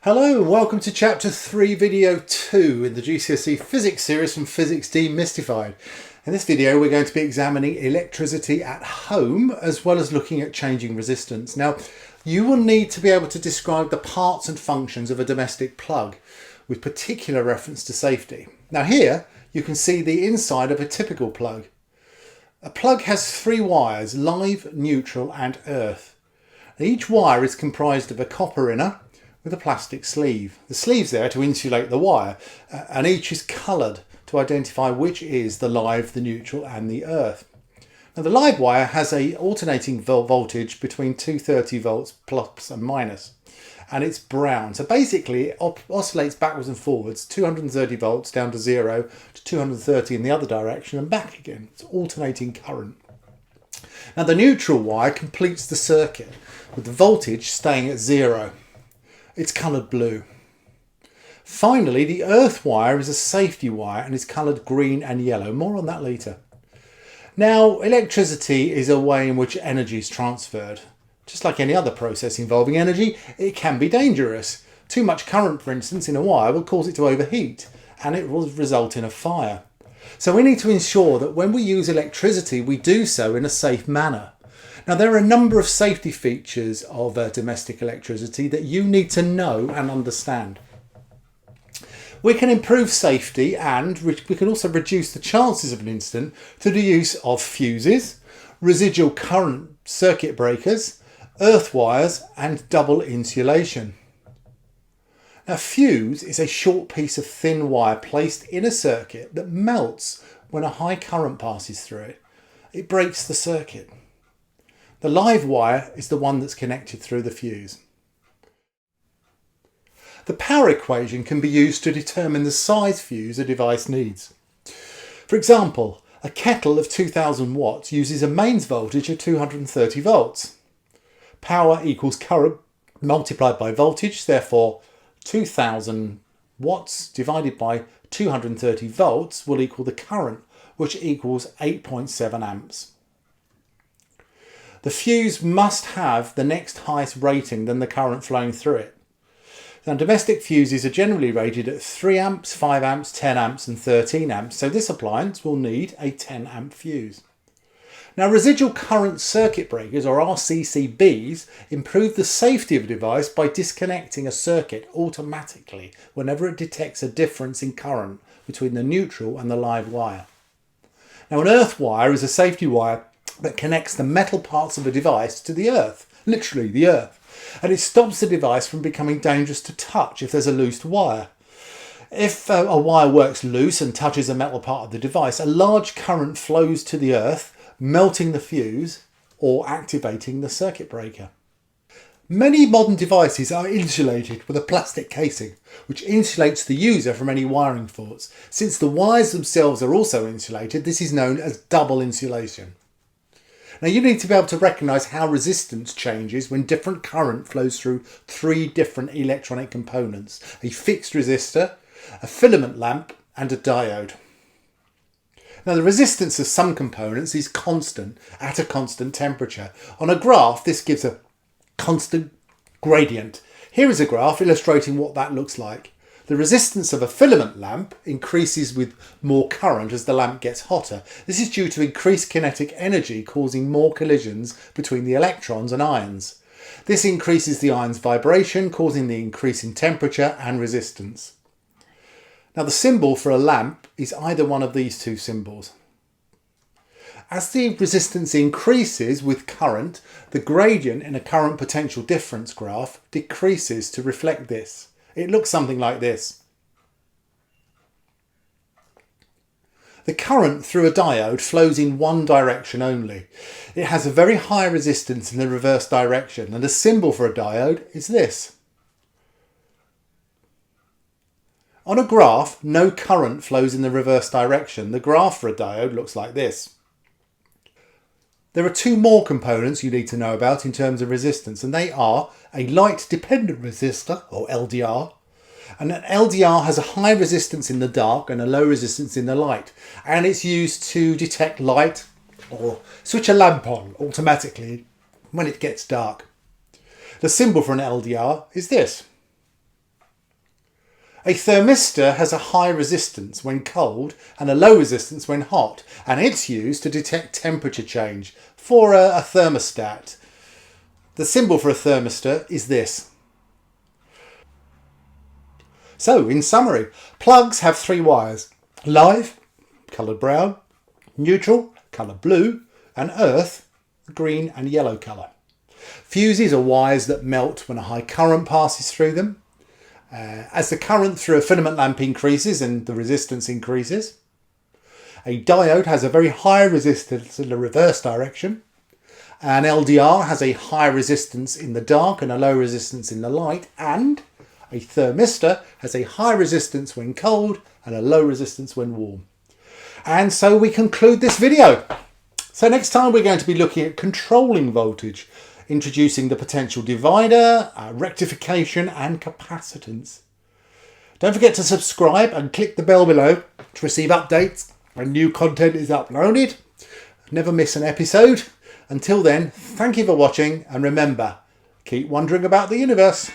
Hello and welcome to chapter 3 video 2 in the GCSE Physics series from Physics De-Mystified. In this video we're going to be examining electricity at home as well as looking at changing resistance. Now you will need to be able to describe the parts and functions of a domestic plug with particular reference to safety. Now here you can see the inside of a typical plug. A plug has 3 wires, live, neutral and earth. Each wire is comprised of a copper inner with a plastic sleeve. The sleeve's there to insulate the wire and each is coloured to identify which is the live, the neutral and the earth. Now the live wire has a alternating voltage between 230 volts plus and minus and it's brown. So basically it oscillates backwards and forwards, 230 volts down to 0 to 230 in the other direction and back again. It's alternating current. Now the neutral wire completes the circuit with the voltage staying at 0. It's coloured blue. Finally, the earth wire is a safety wire and is coloured green and yellow. More on that later. Now, electricity is a way in which energy is transferred. Just like any other process involving energy, it can be dangerous. Too much current, for instance, in a wire will cause it to overheat and it will result in a fire. So we need to ensure that when we use electricity, we do so in a safe manner. Now there are a number of safety features of domestic electricity that you need to know and understand. We can improve safety and we can also reduce the chances of an incident through the use of fuses, residual current circuit breakers, earth wires and double insulation. Now, a fuse is a short piece of thin wire placed in a circuit that melts when a high current passes through it. It breaks the circuit. The live wire is the one that's connected through the fuse. The power equation can be used to determine the size fuse a device needs. For example, a kettle of 2000 watts uses a mains voltage of 230 volts. Power equals current multiplied by voltage, therefore 2000 watts divided by 230 volts will equal the current, which equals 8.7 amps. The fuse must have the next highest rating than the current flowing through it. Now, domestic fuses are generally rated at 3 amps, 5 amps, 10 amps and 13 amps, so this appliance will need a 10 amp fuse. Now, residual current circuit breakers, or RCCBs, improve the safety of a device by disconnecting a circuit automatically whenever it detects a difference in current between the neutral and the live wire. Now, an earth wire is a safety wire that connects the metal parts of a device to the earth, literally the earth, and it stops the device from becoming dangerous to touch if there's a loose wire. If a wire works loose and touches a metal part of the device, a large current flows to the earth, melting the fuse or activating the circuit breaker. Many modern devices are insulated with a plastic casing, which insulates the user from any wiring faults. Since the wires themselves are also insulated, this is known as double insulation. Now you need to be able to recognise how resistance changes when different current flows through 3 different electronic components: a fixed resistor, a filament lamp and a diode. Now the resistance of some components is constant at a constant temperature. On a graph this gives a constant gradient. Here is a graph illustrating what that looks like. The resistance of a filament lamp increases with more current as the lamp gets hotter. This is due to increased kinetic energy causing more collisions between the electrons and ions. This increases the ion's vibration, causing the increase in temperature and resistance. Now the symbol for a lamp is either one of these 2 symbols. As the resistance increases with current, the gradient in a current potential difference graph decreases to reflect this. It looks something like this. The current through a diode flows in one direction only. It has a very high resistance in the reverse direction, and the symbol for a diode is this. On a graph, no current flows in the reverse direction. The graph for a diode looks like this. There are 2 more components you need to know about in terms of resistance, and they are a light dependent resistor, or LDR, and an LDR has a high resistance in the dark and a low resistance in the light, and it's used to detect light or switch a lamp on automatically when it gets dark. The symbol for an LDR is this. A thermistor has a high resistance when cold and a low resistance when hot, and it's used to detect temperature change for a thermostat. The symbol for a thermistor is this. So, in summary, plugs have 3 wires: live, coloured brown; neutral, coloured blue; and earth, green and yellow colour. Fuses are wires that melt when a high current passes through them. As the current through a filament lamp increases and the resistance increases. A diode has a very high resistance in the reverse direction. An LDR has a high resistance in the dark and a low resistance in the light. And a thermistor has a high resistance when cold and a low resistance when warm. And so we conclude this video. So next time we're going to be looking at controlling voltage, introducing the potential divider, rectification and capacitance. Don't forget to subscribe and click the bell below to receive updates when new content is uploaded. Never miss an episode. Until then, thank you for watching, and remember, keep wondering about the universe.